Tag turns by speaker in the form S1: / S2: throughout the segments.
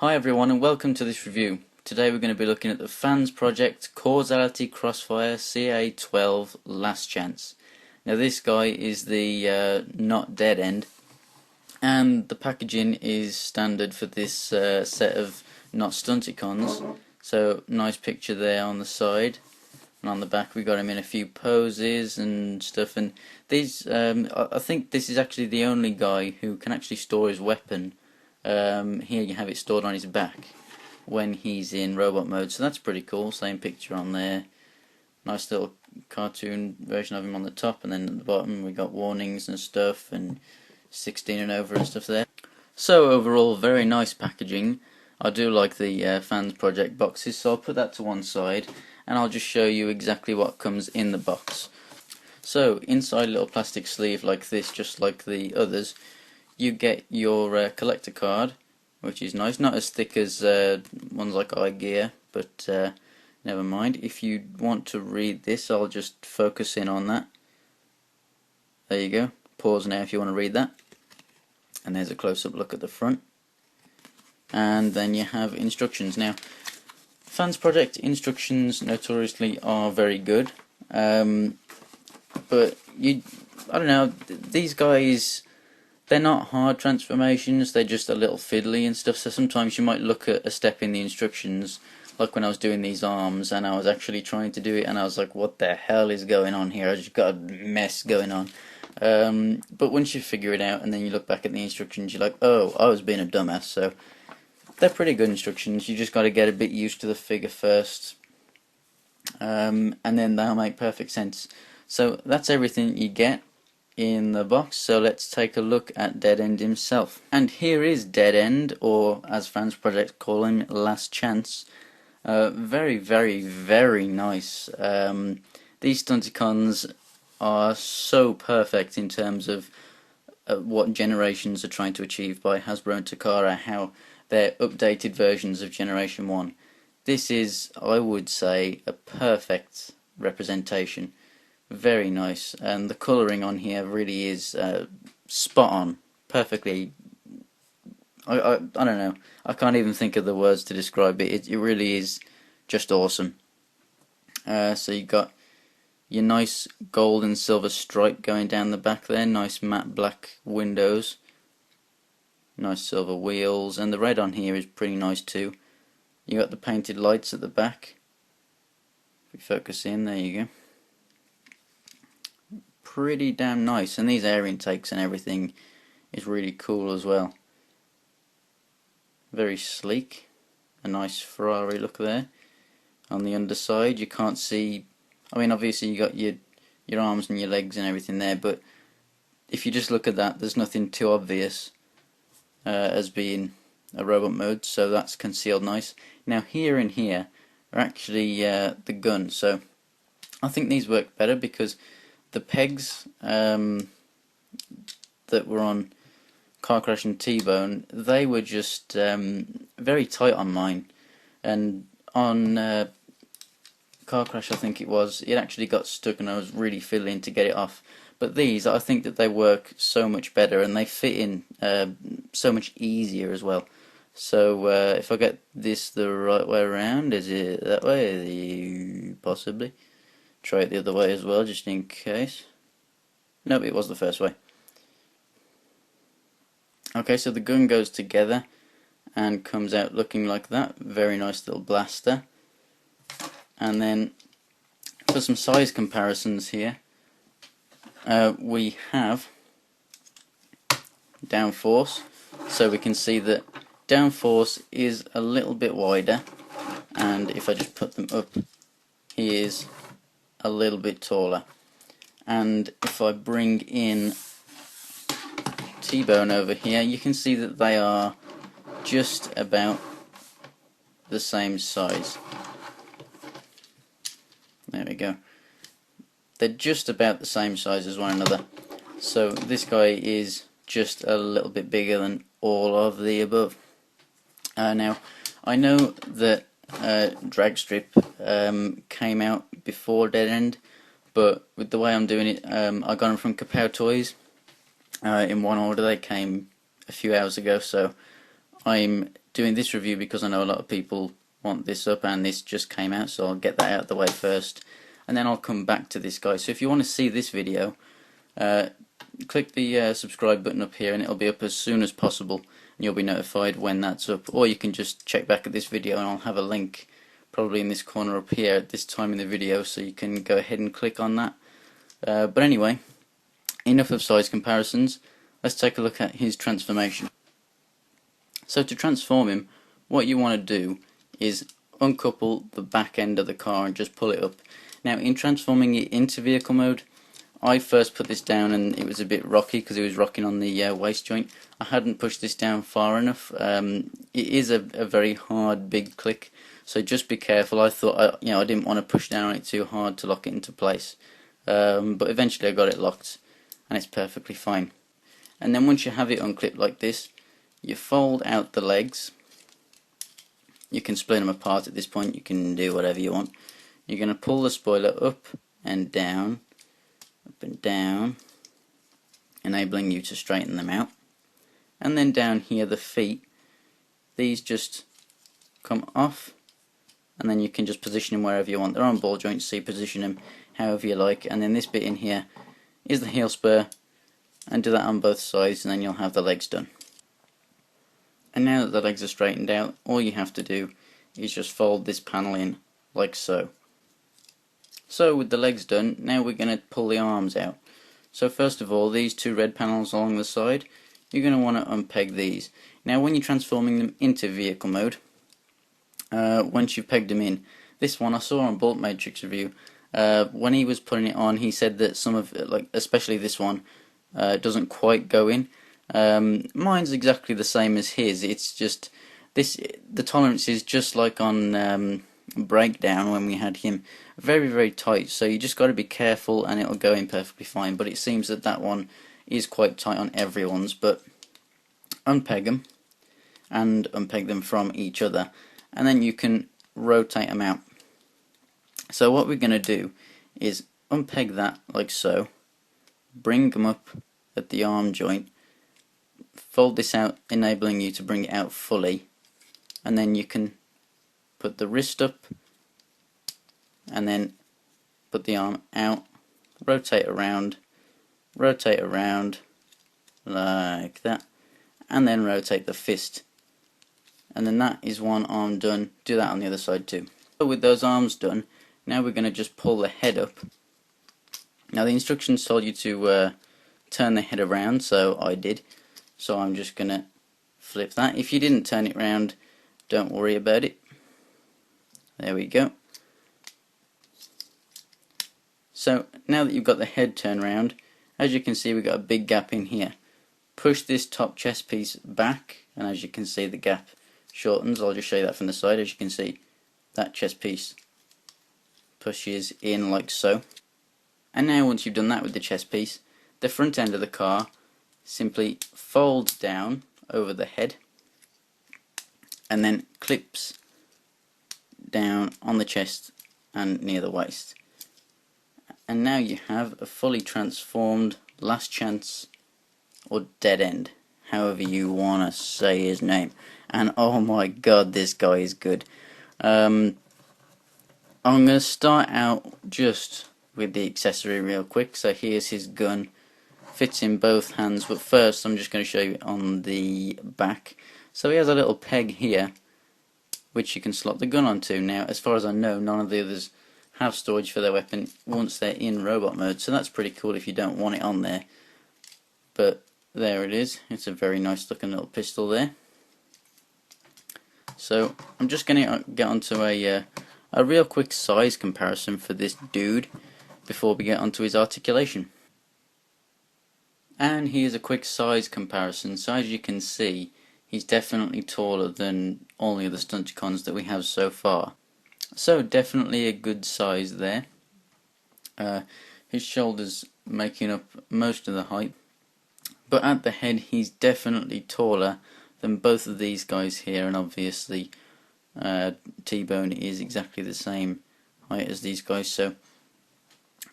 S1: Hi everyone and welcome to this review. Today we're going to be looking at the Fansproject Causality Crossfire CA-12 Last Chance. Now this guy is the not Deadend, and the packaging is standard for this set of not Stunticons. So nice picture there on the side, and on the back we got him in a few poses and stuff. And these, I think this is actually the only guy who can actually store his weapon. Here you have it stored on his back when he's in robot mode, so that's pretty cool. Same picture on there. Nice little cartoon version of him on the top, and then at the bottom we got warnings and stuff, and 16 and over and stuff there. So overall, very nice packaging. I do like the Fansproject boxes, so I'll put that to one side, and I'll just show you exactly what comes in the box. So inside a little plastic sleeve like this, just like the others, you get your collector card, which is nice. Not as thick as ones like iGear, but never mind. If you want to read this, I'll just focus in on that. There you go. Pause now if you want to read that. And there's a close-up look at the front. And then you have instructions. Now, Fansproject instructions notoriously are very good, but I don't know, these guys, they're not hard transformations, they're just a little fiddly and stuff, so sometimes you might look at a step in the instructions, like when I was doing these arms and I was actually trying to do it and I was like, what the hell is going on here? I just got a mess going on. But once you figure it out and then you look back at the instructions, you're like, oh, I was being a dumbass. So they're pretty good instructions. You just got to get a bit used to the figure first, and then they'll make perfect sense. So that's everything you get in the box, so let's take a look at Deadend himself. And here is Deadend, or as Fansproject call him, Last Chance. Very, very, very nice. These Stunticons are so perfect in terms of what Generations are trying to achieve by Hasbro and Takara, how they're updated versions of Generation 1. This is, I would say, a perfect representation. Very nice, and the colouring on here really is spot on, perfectly. I don't know, I can't even think of the words to describe it. It really is just awesome. So you got your nice gold and silver stripe going down the back there, nice matte black windows, nice silver wheels, and the red on here is pretty nice too. You got the painted lights at the back. If we focus in, there you go. Pretty damn nice, and these air intakes and everything is really cool as well. Very sleek, a nice Ferrari look there. On the underside you can't see, I mean obviously you got your arms and your legs and everything there, but if you just look at that, there's nothing too obvious as being a robot mode, so that's concealed nice. Now here and here are actually the guns, so I think these work better because the pegs that were on Car Crash and T-Bone, they were just very tight on mine, and on Car Crash I think it actually got stuck and I was really fiddling to get it off. But these, I think that they work so much better and they fit in so much easier as well. So if I get this the right way around, is it that way? Possibly. Try it the other way as well, just in case. Nope, it was the first way. Okay, so the gun goes together and comes out looking like that. Very nice little blaster. And then for some size comparisons here, we have downforce. So we can see that downforce is a little bit wider, and if I just put them up, he is a little bit taller. And if I bring in T-Bone over here, you can see that they are just about the same size. There we go. They're just about the same size as one another. So this guy is just a little bit bigger than all of the above. Now, I know that Dragstrip came out before Deadend, but with the way I'm doing it, I got them from Kapow Toys in one order. They came a few hours ago, so I'm doing this review because I know a lot of people want this up, and this just came out, so I'll get that out of the way first, and then I'll come back to this guy. So if you want to see this video, click the subscribe button up here, and it'll be up as soon as possible, and you'll be notified when that's up. Or you can just check back at this video, and I'll have a link probably in this corner up here at this time in the video, so you can go ahead and click on that. But anyway, enough of size comparisons. Let's take a look at his transformation. So to transform him, what you want to do is uncouple the back end of the car and just pull it up. Now in transforming it into vehicle mode, I first put this down and it was a bit rocky because it was rocking on the waist joint. I hadn't pushed this down far enough. It is a very hard big click, so just be careful. I thought I didn't want to push down on it too hard to lock it into place, but eventually I got it locked and it's perfectly fine. And then once you have it unclipped like this, you fold out the legs. You can split them apart at this point, you can do whatever you want. You're going to pull the spoiler up and down, enabling you to straighten them out. And then down here, the feet, these just come off, and then you can just position them wherever you want. They're on ball joints, so you position them however you like. And then this bit in here is the heel spur, and do that on both sides, and then you'll have the legs done. And now that the legs are straightened out, all you have to do is just fold this panel in like so. So with the legs done, now we're going to pull the arms out. So first of all, these two red panels along the side, you're going to want to unpeg these. Now when you're transforming them into vehicle mode, once you've pegged them in, this one I saw on Bolt Matrix review, when he was putting it on, he said that some of it, like especially this one, doesn't quite go in. Mine's exactly the same as his. It's just the tolerance is just like on Breakdown when we had him, very tight, so you just got to be careful and it'll go in perfectly fine. But it seems that that one is quite tight on everyone's. But unpeg them and unpeg them from each other, and then you can rotate them out. So what we're going to do is unpeg that like so, bring them up at the arm joint, fold this out, enabling you to bring it out fully, and then you can put the wrist up and then put the arm out, rotate around like that, and then rotate the fist, and then that is one arm done. Do that on the other side too. So with those arms done, now we're going to just pull the head up. Now the instructions told you to turn the head around, so I did. So I'm just going to flip that. If you didn't turn it round, don't worry about it. There we go. So now that you've got the head turned round, as you can see we've got a big gap in here. Push this top chest piece back, and as you can see the gap shortens. I'll just show you that from the side. As you can see, that chest piece pushes in like so. And now once you've done that with the chest piece, the front end of the car simply folds down over the head and then clips down on the chest and near the waist. And now you have a fully transformed Last Chance, or Deadend, however you want to say his name. And oh my god, this guy is good. I'm going to start out just with the accessory real quick. So here's his gun, fits in both hands, but first I'm just going to show you on the back. So he has a little peg here which you can slot the gun onto. Now as far as I know, none of the others have storage for their weapon once they're in robot mode, so that's pretty cool if you don't want it on there. But there it is. It's a very nice looking little pistol there. So I'm just going to get onto a real quick size comparison for this dude before we get onto his articulation. And here's a quick size comparison. So as you can see, he's definitely taller than all the other Stunticons that we have so far. So definitely a good size there. His shoulders making up most of the height. But at the head he's definitely taller than both of these guys here, and obviously T-Bone is exactly the same height as these guys, so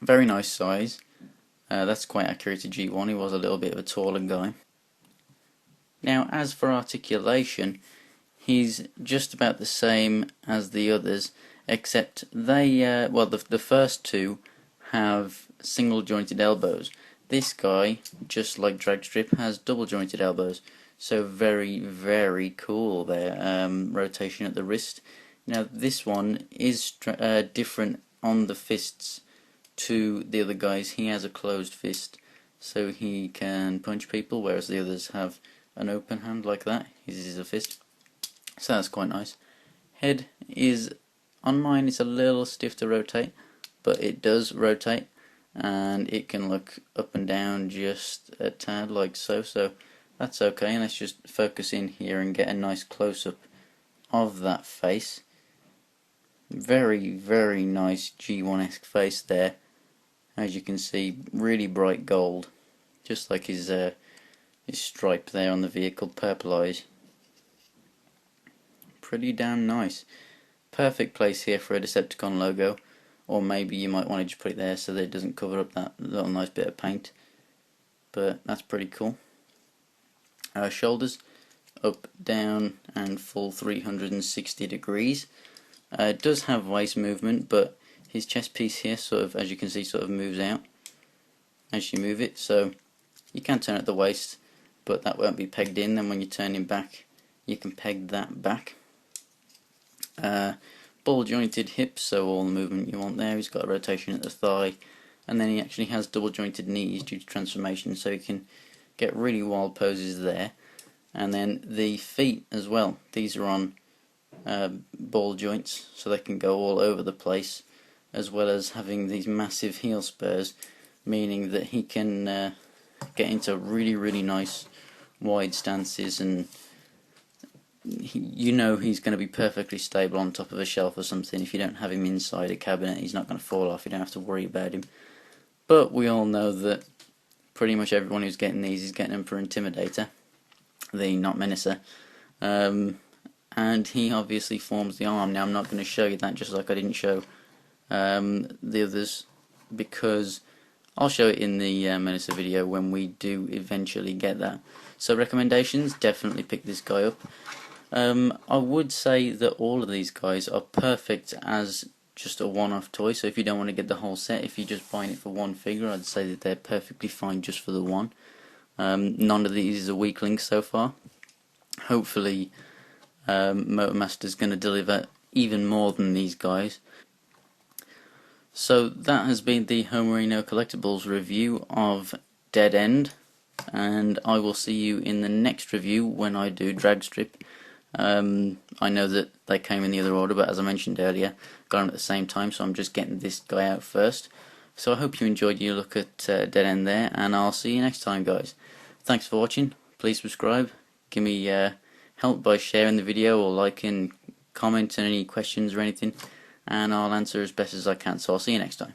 S1: very nice size. That's quite accurate to G1, he was a little bit of a taller guy. Now as for articulation, He's just about the same as the others, except they, well, the first two have single jointed elbows. This guy, just like Dragstrip, has double jointed elbows. So very, very cool there. Rotation at the wrist. Now this one is different on the fists to the other guys. He has a closed fist, so he can punch people, whereas the others have an open hand like that. His is a fist. So that's quite nice. Head is, on mine it's a little stiff to rotate, but it does rotate, and it can look up and down just a tad like so, so that's okay. And let's just focus in here and get a nice close-up of that face. Very, very nice G1-esque face there. As you can see, really bright gold, just like his stripe there on the vehicle, purple eyes. Pretty damn nice. Perfect place here for a Decepticon logo, or maybe you might want to just put it there so that it doesn't cover up that little nice bit of paint. But that's pretty cool. Shoulders, up, down, and full 360 degrees. It does have waist movement, but his chest piece here, sort of, as you can see, sort of moves out as you move it. So you can turn at the waist, but that won't be pegged in. Then when you turn him back, you can peg that back. Ball jointed hips, so all the movement you want there. He's got a rotation at the thigh, and then he actually has double jointed knees due to transformation, so he can get really wild poses there. And then the feet as well, these are on ball joints, so they can go all over the place, as well as having these massive heel spurs, meaning that he can get into really, really nice wide stances, and you know he's going to be perfectly stable on top of a shelf or something. If you don't have him inside a cabinet, he's not going to fall off. You don't have to worry about him. But we all know that pretty much everyone who's getting these is getting them for Intimidator, the not Menacer. And he obviously forms the arm. Now I'm not going to show you that, just like I didn't show the others, because I'll show it in the Menacer video when we do eventually get that. So recommendations, definitely pick this guy up. I would say that all of these guys are perfect as just a one-off toy, so if you don't want to get the whole set, if you're just buying it for one figure, I'd say that they're perfectly fine just for the one. None of these is a weak link so far. Hopefully Motormaster's going to deliver even more than these guys. So that has been the Homerino Collectibles review of Deadend, and I will see you in the next review when I do Dragstrip. I know that they came in the other order, but as I mentioned earlier, got them at the same time, so I'm just getting this guy out first. So I hope you enjoyed your look at Deadend there, and I'll see you next time, guys. Thanks for watching. Please subscribe. Give me help by sharing the video or liking, commenting any questions or anything, and I'll answer as best as I can. So I'll see you next time.